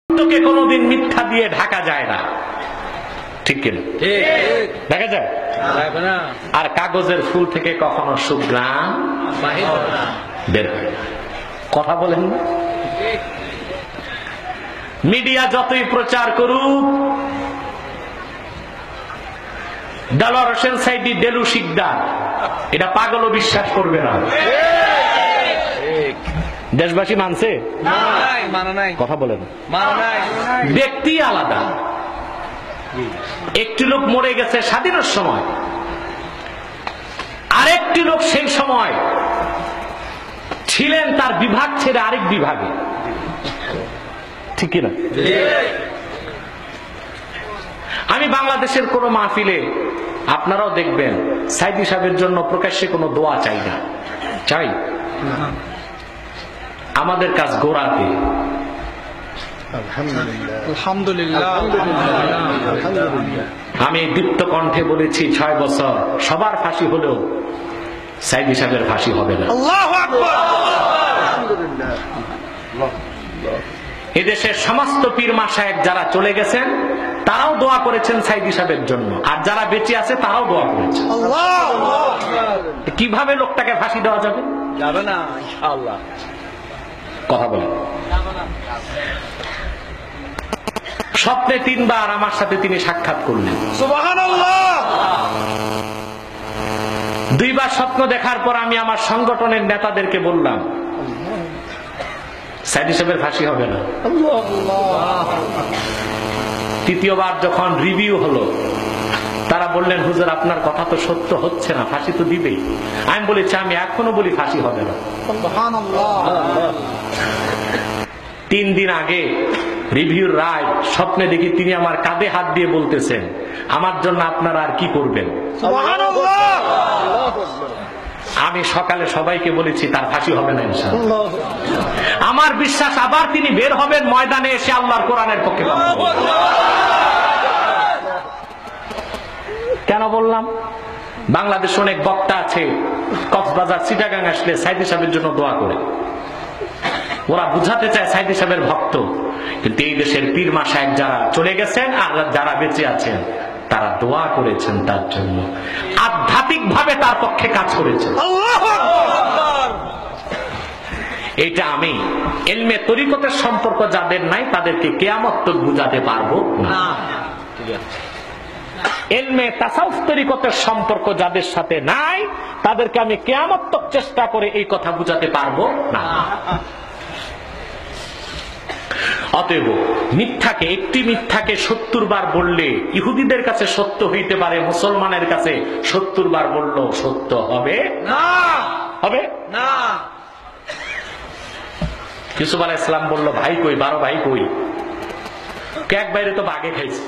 তোকে কোনোদিন মিথ্যা দিয়ে ঢাকা যায় না, ঠিক কিনা? দেখা যায়? আর কাগজের ফুল থেকে কখনো সুঘ্রাণ বের হয় না। কথা বলেন না? মিডিয়া যতই প্রচার করুক, দেলোয়ার হোসেন সাইদি দেলু শিকদার, এটা পাগলও বিশ্বাস করবে না। দেশবাসী মানছে? কথা বলেন। ব্যক্তি আলাদা। একটি লোক মরে গেছে স্বাধীনের সময়, আরেকটি লোক সেই সময় ছিলেন তার বিভাগ ছেড়ে আরেক বিভাগে, ঠিক কিনা? আমি বাংলাদেশের কোন মাহফিলে, আপনারাও দেখবেন, সাইদি সাহেবের জন্য প্রকাশ্যে কোনো দোয়া চাই না। চাই? আমাদের কাজ গোড়াতে। আমি দীপ্ত কণ্ঠে বলেছি 6 বছর সবার ফাঁসি হলেও সাইদি সাহেবের ফাঁসি হবে না। এদেশের সমস্ত পীর মাশায়েখ যারা চলে গেছেন তারাও দোয়া করেছেন সাইদি সাহেবের জন্য, আর যারা বেঁচে আছে তারাও দোয়া করেছেন। কিভাবে লোকটাকে ফাঁসি দেওয়া যাবে? যাবে না ইনশাআল্লাহ। কথা বলেন। স্বপ্নে 3 বার আমার সাথে তিনি সাক্ষাৎ করলেন। সুবহানাল্লাহ। 2 বার স্বপ্ন দেখার পর আমি আমার সংগঠনের নেতাদেরকে বললাম, সাইদি সাহেবের ফাঁসি হবে না। 3য় বার যখন রিভিউ হলো, তারা বললেন, হুজুর আপনার কথা তো সত্য হচ্ছে না, ফাঁসি তো দিবেই। আমি বলেছি, আমি এখনো বলি ফাঁসি হবে না। 3 দিন আগে রিভিউর রায় স্বপ্নে দেখি তিনি আমার কাঁধে হাত দিয়ে বলতেছেন, আমার জন্য আপনারা আর কি করবেন? আমি সকালে সবাইকে বলেছি তার ফাঁসি হবে না ইনশাআল্লাহ। আমার বিশ্বাস আবার তিনি বের হবেন ময়দানে এসে আল্লাহর কোরআনের পক্ষে। কেন বললাম? বাংলাদেশ অনেক বক্তা আছে, কক্সবাজার চিটাগাং আসলে সাইদি সাহেবের জন্য দোয়া করে। ওরা বুঝাতে চায় সাইদি সাহেবের ভক্ত, কিন্তু এই দেশের পীর মাশায়েখ যারা চলে গেছেন আর যারা বেঁচে আছেন তারা দোয়া করেছেন তার জন্য, আধ্যাত্মিক ভাবে তার পক্ষে কাজ করেছেন। এটা আমি ইলমে তরিকতের সম্পর্ক যাদের নাই তাদেরকে কিয়ামত তক বুঝাতে পারবো না। ইলমে তাসাউফ তরিকতের সম্পর্ক যাদের সাথে নাই তাদেরকে আমি কিয়ামত তক চেষ্টা করে এই কথা বুঝাতে পারবো না। অতএব মিথ্যাকে, একটি মিথ্যাকে 70 বার বললে ইহুদিদের কাছে সত্য হইতে পারে, মুসলমানের কাছে 70 বার বললেও সত্য হবে না। হবে না। ইউসুফ আলাইহিস সালাম বলল, ভাই কই? 12 ভাই কই? এক বাইরে তো বাঘে খাইছে।